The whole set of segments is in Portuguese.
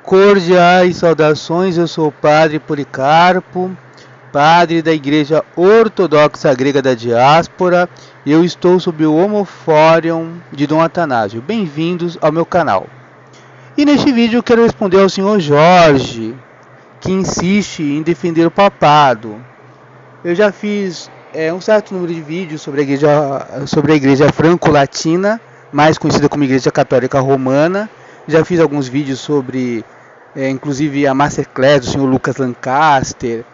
Cordiais saudações, eu sou o Padre Policarpo, padre da Igreja Ortodoxa Grega da Diáspora, e eu estou sob o homofórion de Dom Atanásio. Bem-vindos ao meu canal. E neste vídeo eu quero responder ao senhor Jorge, que insiste em defender o papado. Eu já fiz um certo número de vídeos sobre a igreja franco-latina, mais conhecida como Igreja Católica Romana. Já fiz alguns vídeos sobre, inclusive, a Masterclass do senhor Lucas Lancaster,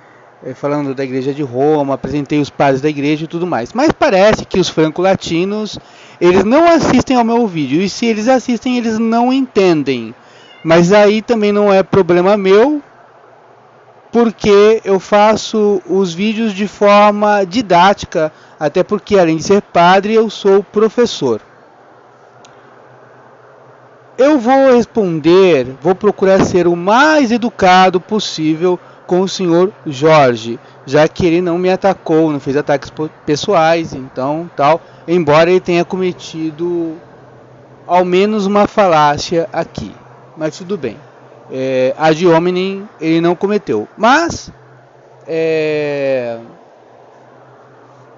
falando da Igreja de Roma, apresentei os padres da igreja e tudo mais. Mas parece que os franco-latinos, eles não assistem ao meu vídeo, e se eles assistem, eles não entendem. Mas aí também não é problema meu, porque eu faço os vídeos de forma didática, até porque além de ser padre, eu sou professor. Eu vou responder, vou procurar ser o mais educado possível com o senhor Jorge, já que ele não me atacou, não fez ataques pessoais, então tal, embora ele tenha cometido ao menos uma falácia aqui, mas tudo bem. Ad hominem ele não cometeu, mas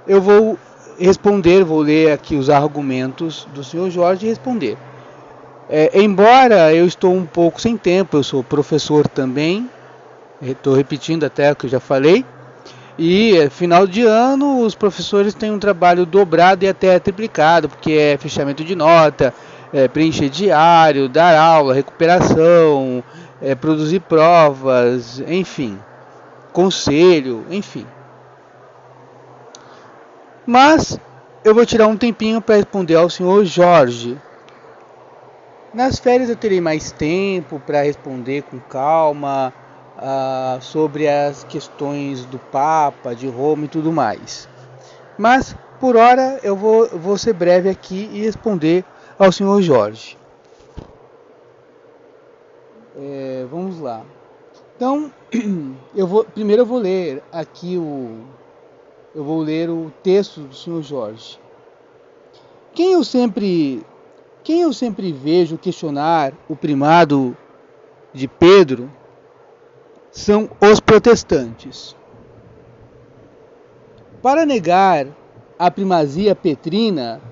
eu vou responder, vou ler aqui os argumentos do senhor Jorge e responder. Embora eu estou um pouco sem tempo, eu sou professor também, estou repetindo até o que eu já falei, e final de ano os professores têm um trabalho dobrado e até triplicado, porque é fechamento de nota, preencher diário, dar aula, recuperação, produzir provas, enfim, conselho, enfim. Mas eu vou tirar um tempinho para responder ao senhor Jorge. Nas férias eu terei mais tempo para responder com calma sobre as questões do Papa, de Roma e tudo mais. Mas, por hora, eu vou ser breve aqui e responder ao senhor Jorge. Vamos lá. Então, primeiro eu vou ler aqui o texto do senhor Jorge. Quem eu sempre vejo questionar o primado de Pedro são os protestantes. Para negar a primazia petrina,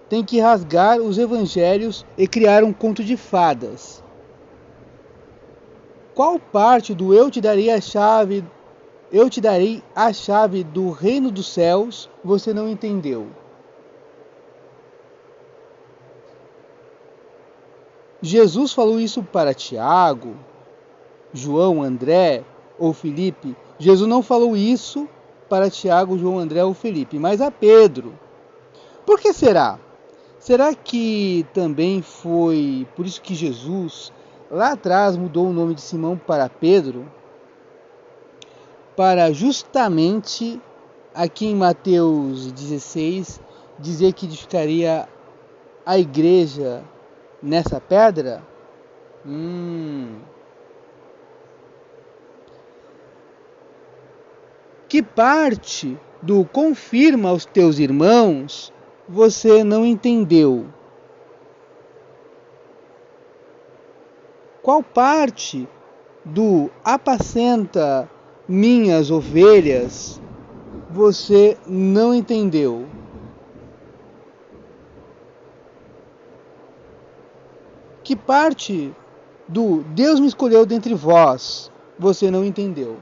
tem que rasgar os evangelhos e criar um conto de fadas. Qual parte do eu te darei a chave do reino dos céus você não entendeu? Jesus falou isso para Tiago, João, André ou Felipe. Jesus não falou isso para Tiago, João, André ou Felipe, mas a Pedro. Por que será? Será que também foi por isso que Jesus lá atrás mudou o nome de Simão para Pedro? Para justamente aqui em Mateus 16 dizer que edificaria a igreja nessa pedra? Que parte do confirma aos teus irmãos você não entendeu? Qual parte do apacenta minhas ovelhas você não entendeu? Que parte do Deus me escolheu dentre vós você não entendeu?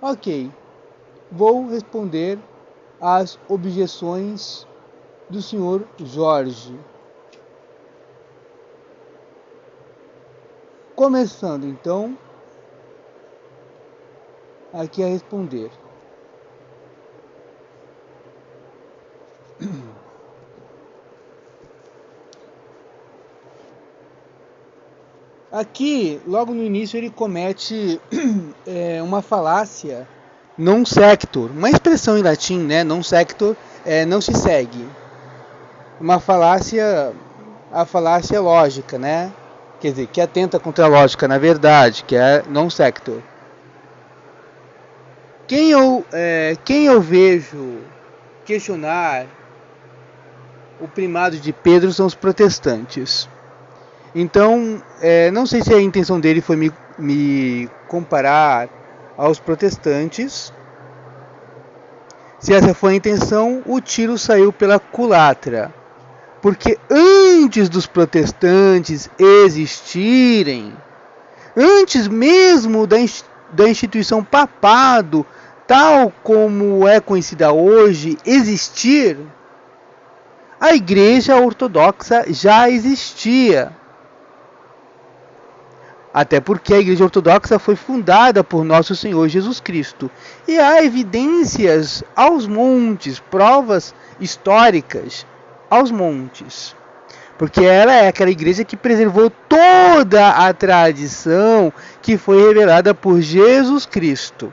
Ok, vou responder às objeções do senhor Jorge. Começando então aqui a responder. Aqui, logo no início, ele comete uma falácia non sector, uma expressão em latim, né? Non sector não se segue. Uma falácia, a falácia lógica, né? Quer dizer, que atenta contra a lógica, na verdade, que é non sector. Quem eu vejo questionar o primado de Pedro são os protestantes. Então, não sei se a intenção dele foi me comparar aos protestantes. Se essa foi a intenção, o tiro saiu pela culatra. Porque antes dos protestantes existirem, antes mesmo da instituição papado, tal como é conhecida hoje, existir, a Igreja Ortodoxa já existia. Até porque a Igreja Ortodoxa foi fundada por Nosso Senhor Jesus Cristo. E há evidências aos montes, provas históricas aos montes. Porque ela é aquela igreja que preservou toda a tradição que foi revelada por Jesus Cristo.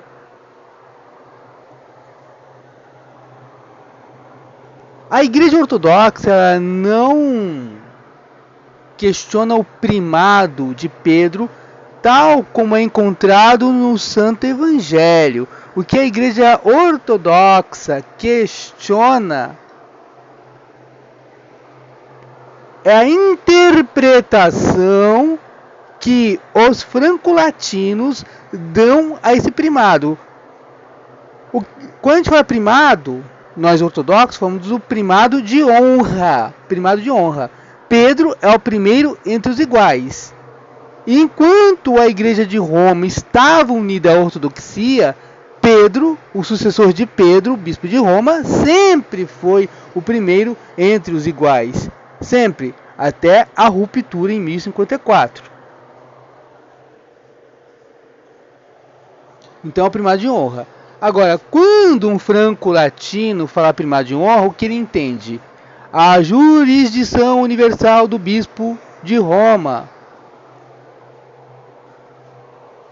A Igreja Ortodoxa não questiona o primado de Pedro, tal como é encontrado no Santo Evangelho. O que a Igreja Ortodoxa questiona é a interpretação que os franco-latinos dão a esse primado. Quando a gente fala primado, nós ortodoxos falamos do primado de honra. Primado de honra. Pedro é o primeiro entre os iguais. E enquanto a Igreja de Roma estava unida à ortodoxia, Pedro, o sucessor de Pedro, bispo de Roma, sempre foi o primeiro entre os iguais. Sempre, até a ruptura em 1054. Então é o primado de honra. Agora, quando um franco-latino fala primado de honra, o que ele entende? A jurisdição universal do bispo de Roma.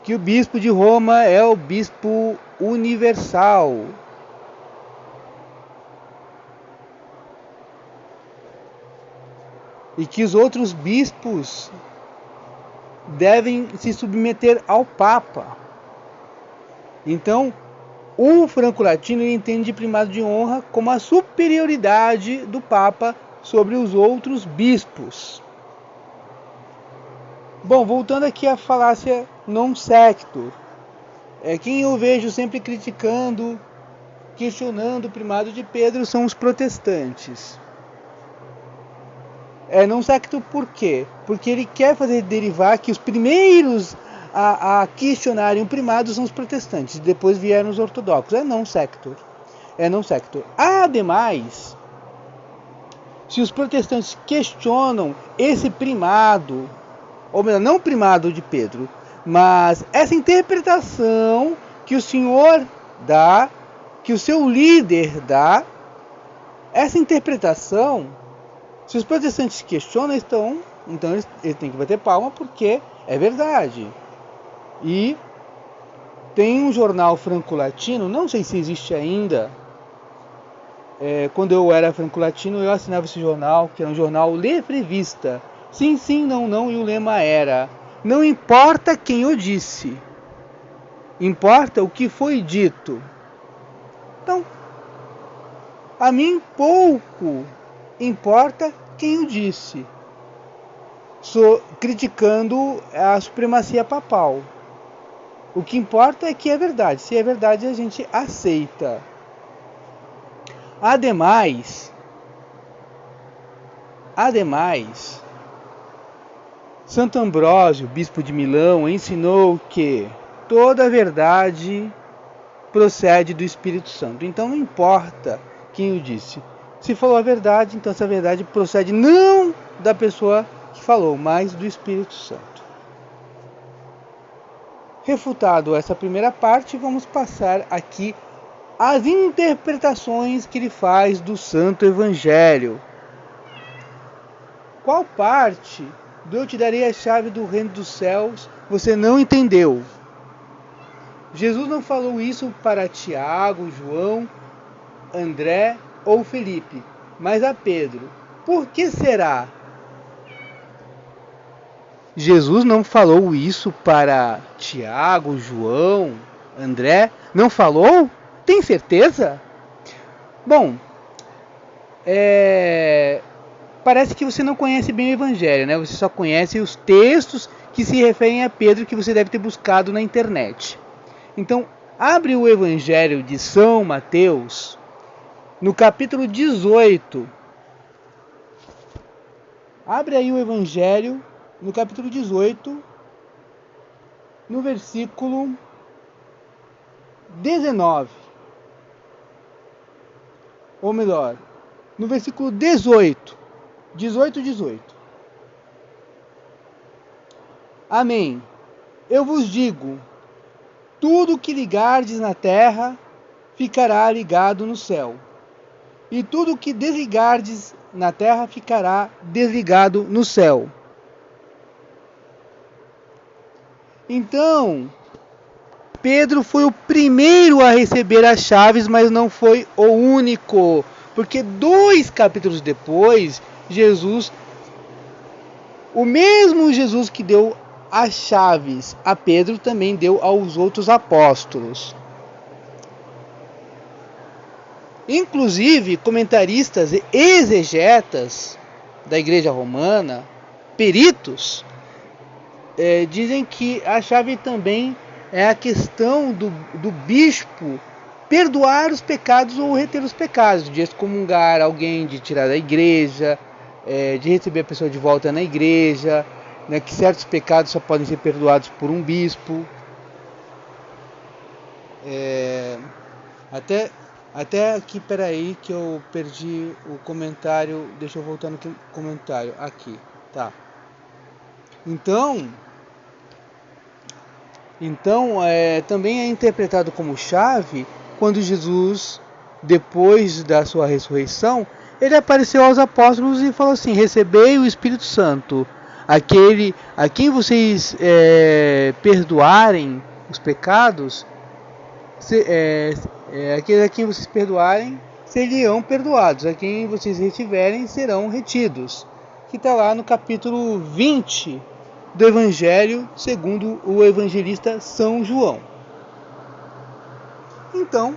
Que o bispo de Roma é o bispo universal. E que os outros bispos devem se submeter ao Papa. Então, o franco-latino entende primado de honra como a superioridade do Papa sobre os outros bispos. Bom, voltando aqui à falácia non sector. Quem eu vejo sempre criticando, questionando o primado de Pedro são os protestantes. Non sector por quê? Porque ele quer fazer derivar que os primeiros a questionarem o primado são os protestantes, depois vieram os ortodoxos. É non sector. Ademais, se os protestantes questionam esse primado, ou melhor, não o primado de Pedro, mas essa interpretação que o Senhor dá, que o seu líder dá, essa interpretação, se os protestantes questionam, então eles têm que bater palma porque é verdade. E tem um jornal franco-latino, não sei se existe ainda. Quando eu era franco-latino, eu assinava esse jornal, que era um jornal Lefrevista. Sim, sim, não, não, e o lema era: não importa quem o disse, importa o que foi dito. Então, a mim pouco importa quem o disse. Criticando a supremacia papal. O que importa é que é verdade. Se é verdade, a gente aceita. Ademais, Santo Ambrósio, bispo de Milão, ensinou que toda a verdade procede do Espírito Santo. Então não importa quem o disse. Se falou a verdade, então essa verdade procede não da pessoa que falou, mas do Espírito Santo. Refutado essa primeira parte, vamos passar aqui às interpretações que ele faz do Santo Evangelho. Qual parte do eu te darei a chave do reino dos céus você não entendeu? Jesus não falou isso para Tiago, João, André ou Felipe, mas a Pedro. Por que será? Jesus não falou isso para Tiago, João, André? Não falou? Tem certeza? Bom, parece que você não conhece bem o Evangelho, né? Você só conhece os textos que se referem a Pedro, que você deve ter buscado na internet. Então, abre o Evangelho de São Mateus, no capítulo 18. Abre aí o Evangelho, no capítulo 18, no versículo 19. Ou melhor, no versículo 18. 18. Amém. Eu vos digo, tudo que ligardes na terra ficará ligado no céu, e tudo que desligardes na terra ficará desligado no céu. Então, Pedro foi o primeiro a receber as chaves, mas não foi o único, porque 2 capítulos depois, Jesus, o mesmo Jesus que deu as chaves a Pedro, também deu aos outros apóstolos. Inclusive, comentaristas e exegetas da Igreja Romana, peritos, dizem que a chave também é a questão do bispo perdoar os pecados ou reter os pecados, de excomungar alguém, de tirar da igreja, de receber a pessoa de volta na igreja, né, que certos pecados só podem ser perdoados por um bispo. Até aqui, peraí, que eu perdi o comentário. Deixa eu voltar no comentário. Aqui, tá. Então também é interpretado como chave quando Jesus, depois da sua ressurreição, ele apareceu aos apóstolos e falou assim: recebei o Espírito Santo, aquele a quem vocês perdoarem os pecados, aqueles a quem vocês perdoarem serão perdoados, a quem vocês retiverem serão retidos. Que está lá no capítulo 20 do Evangelho segundo o evangelista São João. Então,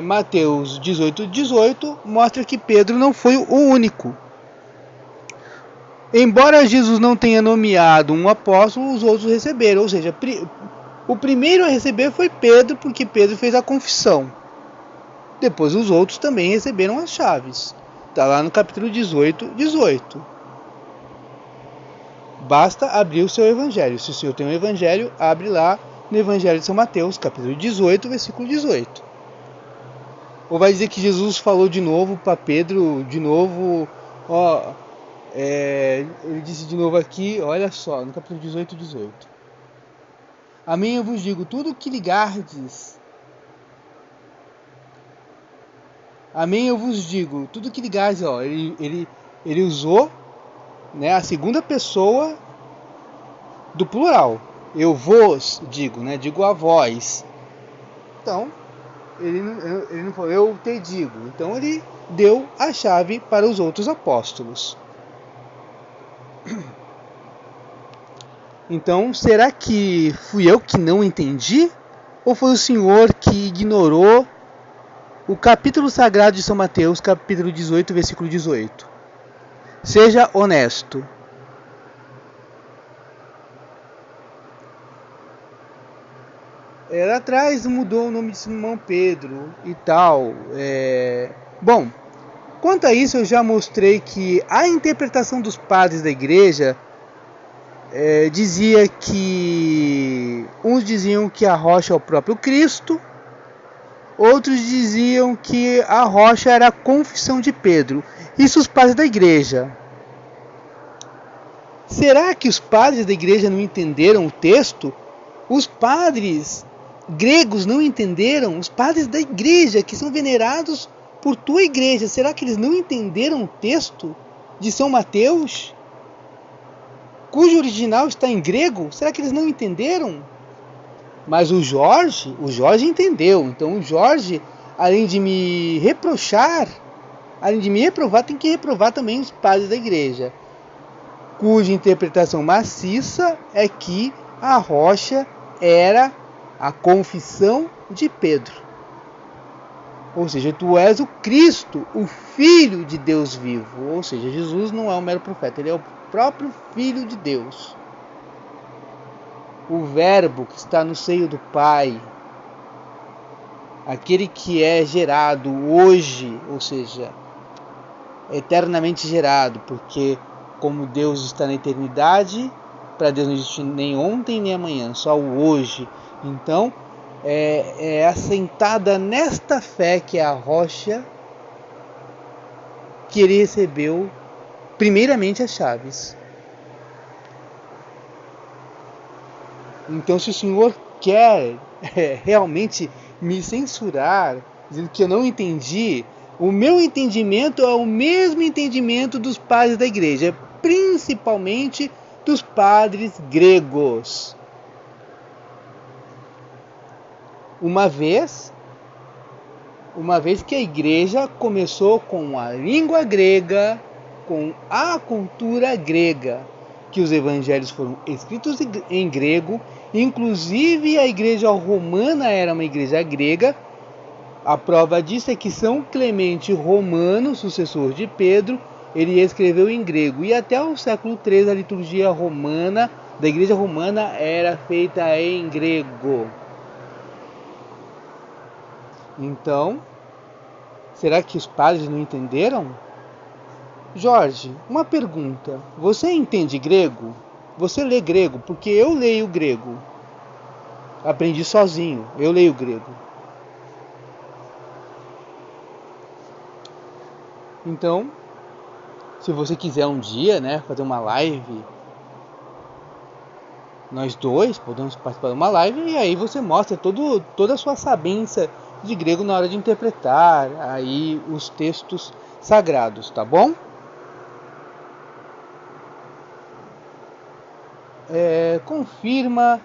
Mateus 18:18 mostra que Pedro não foi o único. Embora Jesus não tenha nomeado um apóstolo, os outros receberam. Ou seja, o primeiro a receber foi Pedro, porque Pedro fez a confissão. Depois os outros também receberam as chaves. Está lá no capítulo 18:18. Basta abrir o seu evangelho. Se o senhor tem um evangelho, abre lá no Evangelho de São Mateus, capítulo 18, versículo 18. Ou vai dizer que Jesus falou de novo para Pedro, de novo, ele disse de novo aqui, olha só, no capítulo 18:18. Amém, eu vos digo, tudo que ligardes. Amém, eu vos digo, tudo que ligardes, ele usou, né, a segunda pessoa do plural. Eu vos digo, né, digo a vós. Então, ele não falou, eu te digo. Então, ele deu a chave para os outros apóstolos. Então, será que fui eu que não entendi? Ou foi o Senhor que ignorou o capítulo sagrado de São Mateus, capítulo 18, versículo 18? Seja honesto. Lá atrás mudou o nome de Simão Pedro e tal. Bom, quanto a isso eu já mostrei que a interpretação dos padres da igreja dizia que uns diziam que a rocha é o próprio Cristo, outros diziam que a rocha era a confissão de Pedro. Isso os padres da igreja. Será que os padres da igreja não entenderam o texto? Os padres gregos não entenderam? Os padres da igreja, que são venerados por tua igreja, será que eles não entenderam o texto de São Mateus, cujo original está em grego? Será que eles não entenderam? Mas o Jorge entendeu. Então o Jorge, além de me reprovar, tem que reprovar também os padres da igreja, cuja interpretação maciça é que a rocha era a confissão de Pedro. Ou seja, tu és o Cristo, o Filho de Deus vivo. Ou seja, Jesus não é um mero profeta, ele é o próprio Filho de Deus. O Verbo que está no seio do Pai, aquele que é gerado hoje, ou seja, eternamente gerado, porque como Deus está na eternidade, para Deus não existe nem ontem nem amanhã, só o hoje. Então, é assentada nesta fé que é a rocha que ele recebeu primeiramente as chaves. Então, se o Senhor quer realmente me censurar, dizendo que eu não entendi, o meu entendimento é o mesmo entendimento dos padres da igreja, principalmente dos padres gregos. Uma vez que a igreja começou com a língua grega, com a cultura grega, que os evangelhos foram escritos em grego, inclusive a igreja romana era uma igreja grega. A prova disso é que São Clemente Romano, sucessor de Pedro, ele escreveu em grego, e até o século III a liturgia romana, da igreja romana, era feita em grego. Então, será que os padres não entenderam? Jorge, uma pergunta. Você entende grego? Você lê grego? Porque eu leio grego. Aprendi sozinho, eu leio grego. Então, se você quiser um dia, fazer uma live, nós dois podemos participar de uma live, e aí você mostra toda a sua sabência de grego na hora de interpretar aí os textos sagrados, tá bom? Confirma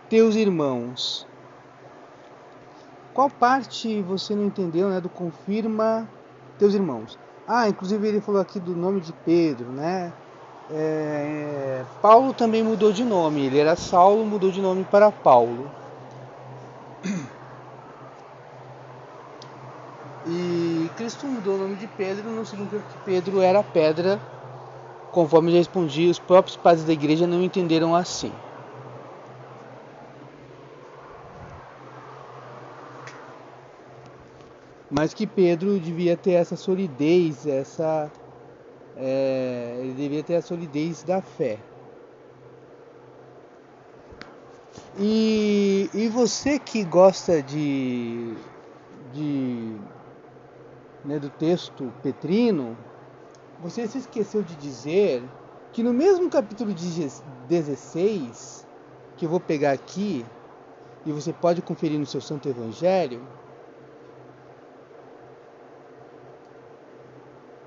teus irmãos. Qual parte você não entendeu, do confirma teus irmãos? Inclusive ele falou aqui do nome de Pedro, Paulo também mudou de nome, ele era Saulo, mudou de nome para Paulo. E Cristo mudou o nome de Pedro, não significa que Pedro era pedra, conforme já respondi, os próprios padres da igreja não entenderam assim. Mas que Pedro devia ter essa solidez, ele devia ter a solidez da fé. E você que gosta do texto petrino, você se esqueceu de dizer que no mesmo capítulo 16, que eu vou pegar aqui, e você pode conferir no seu Santo Evangelho,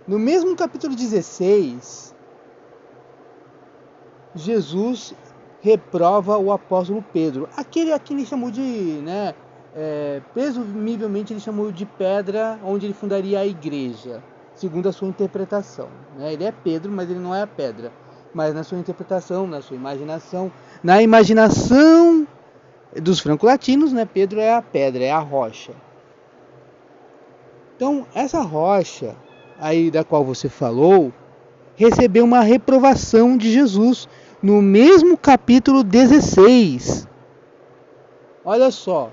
no mesmo capítulo 16, Jesus reprova o apóstolo Pedro. Aquele ele chamou de, presumivelmente ele chamou de pedra onde ele fundaria a igreja, segundo a sua interpretação. Ele é Pedro, mas ele não é a pedra. Mas na sua interpretação, na sua imaginação, na imaginação dos franco-latinos, Pedro é a pedra, é a rocha. Então, essa rocha aí da qual você falou, recebeu uma reprovação de Jesus no mesmo capítulo 16. Olha só.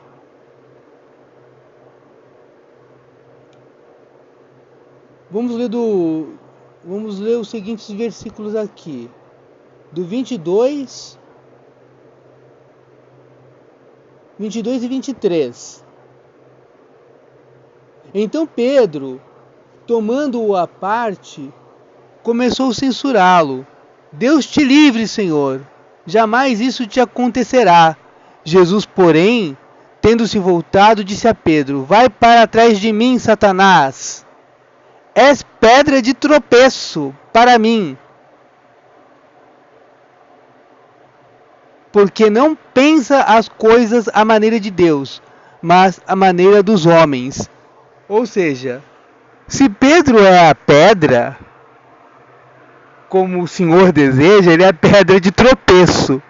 Vamos ler os seguintes versículos aqui. Do 22 e 23. Então Pedro, tomando-o à parte, começou a censurá-lo. Deus te livre, Senhor, jamais isso te acontecerá. Jesus, porém, tendo-se voltado, disse a Pedro: vai para trás de mim, Satanás. És pedra de tropeço para mim, porque não pensa as coisas à maneira de Deus, mas à maneira dos homens. Ou seja, se Pedro é a pedra, como o Senhor deseja, ele é a pedra de tropeço.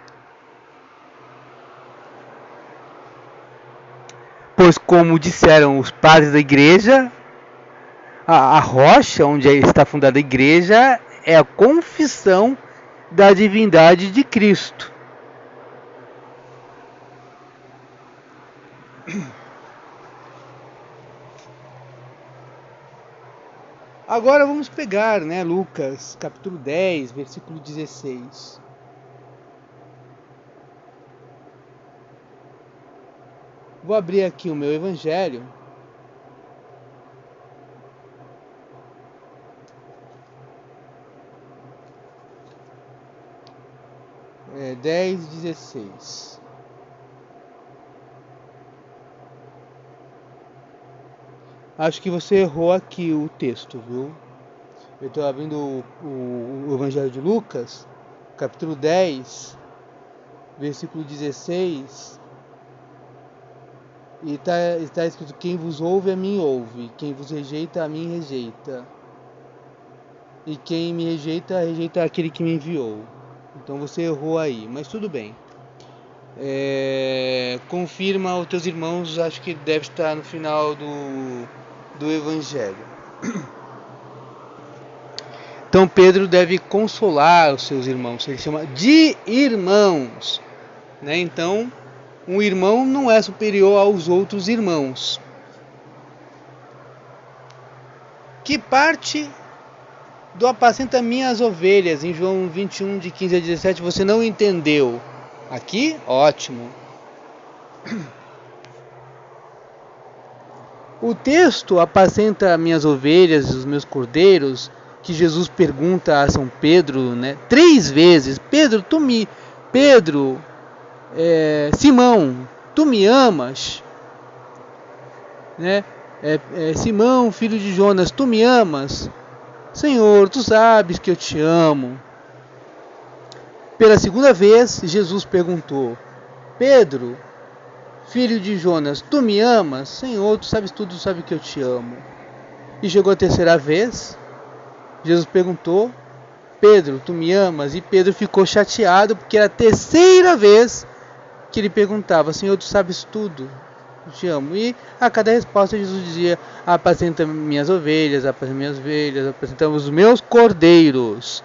Pois, como disseram os padres da igreja, a rocha onde está fundada a igreja é a confissão da divindade de Cristo. Agora vamos pegar, Lucas, capítulo 10, versículo 16. Vou abrir aqui o meu evangelho. É 10, 16. Acho que você errou aqui o texto, viu? Eu estou abrindo o evangelho de Lucas, capítulo 10, versículo 16. E está escrito: quem vos ouve, a mim ouve. Quem vos rejeita, a mim rejeita. E quem me rejeita, rejeita aquele que me enviou. Então você errou aí, mas tudo bem. Confirma aos teus irmãos, acho que deve estar no final do evangelho. Então Pedro deve consolar os seus irmãos. Ele chama de irmãos, Então, um irmão não é superior aos outros irmãos. Que parte do apacenta minhas ovelhas, em João 21, de 15 a 17, você não entendeu? Aqui? Ótimo. O texto apacenta minhas ovelhas, os meus cordeiros, que Jesus pergunta a São Pedro, 3 vezes: Simão, tu me amas? Simão, filho de Jonas, tu me amas? Senhor, tu sabes que eu te amo. Pela segunda vez, Jesus perguntou: Pedro, filho de Jonas, tu me amas? Senhor, tu sabes tudo, tu sabes que eu te amo. E chegou a terceira vez, Jesus perguntou: Pedro, tu me amas? E Pedro ficou chateado, porque era a terceira vez que ele perguntava: Senhor, tu sabes tudo, eu te amo. E a cada resposta Jesus dizia: apacenta minhas ovelhas, apacenta os meus cordeiros.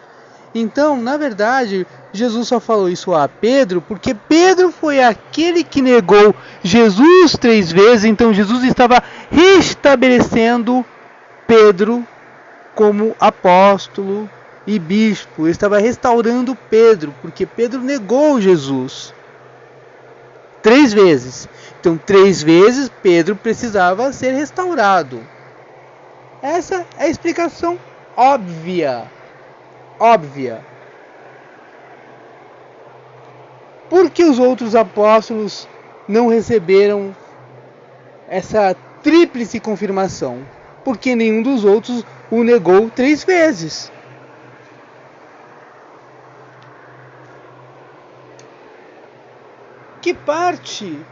Então, na verdade, Jesus só falou isso a Pedro porque Pedro foi aquele que negou Jesus 3 vezes. Então Jesus estava restabelecendo Pedro como apóstolo e bispo. Ele estava restaurando Pedro, porque Pedro negou Jesus 3 vezes. Então 3 vezes Pedro precisava ser restaurado. Essa é a explicação óbvia. Por que os outros apóstolos não receberam essa tríplice confirmação? Porque nenhum dos outros o negou 3 vezes. Que parte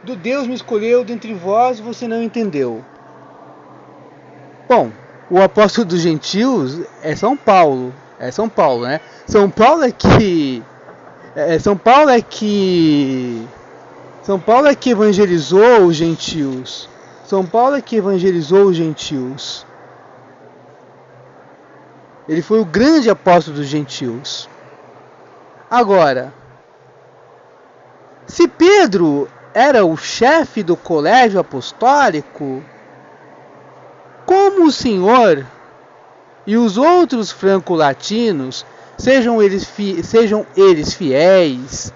do Deus me escolheu dentre vós você não entendeu? Bom, o apóstolo dos gentios é São Paulo. São Paulo é que evangelizou os gentios. Ele foi o grande apóstolo dos gentios. Agora, se Pedro era o chefe do colégio apostólico, como o Senhor e os outros franco-latinos, sejam eles fiéis,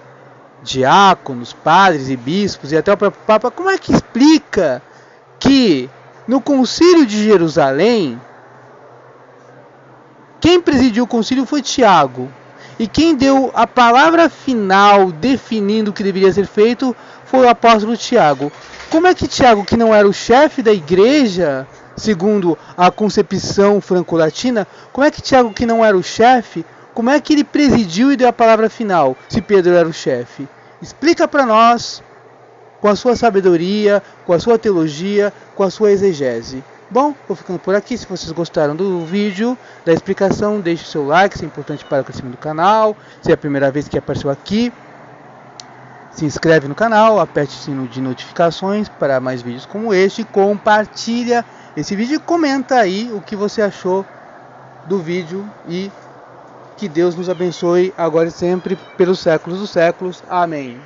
diáconos, padres e bispos e até o próprio Papa, como é que explica que no Concílio de Jerusalém, quem presidiu o concílio foi Tiago, e quem deu a palavra final definindo o que deveria ser feito foi o apóstolo Tiago? Como é que Tiago, que não era o chefe da igreja, segundo a concepção franco-latina, como é que Tiago, que não era o chefe, como é que ele presidiu e deu a palavra final, se Pedro era o chefe? Explica para nós, com a sua sabedoria, com a sua teologia, com a sua exegese. Bom, vou ficando por aqui. Se vocês gostaram do vídeo, da explicação, deixe o seu like, isso é importante para o crescimento do canal. Se é a primeira vez que apareceu aqui, Se inscreve no canal, aperte o sino de notificações para mais vídeos como este, compartilha esse vídeo e comenta aí o que você achou do vídeo e que Deus nos abençoe agora e sempre pelos séculos dos séculos. Amém.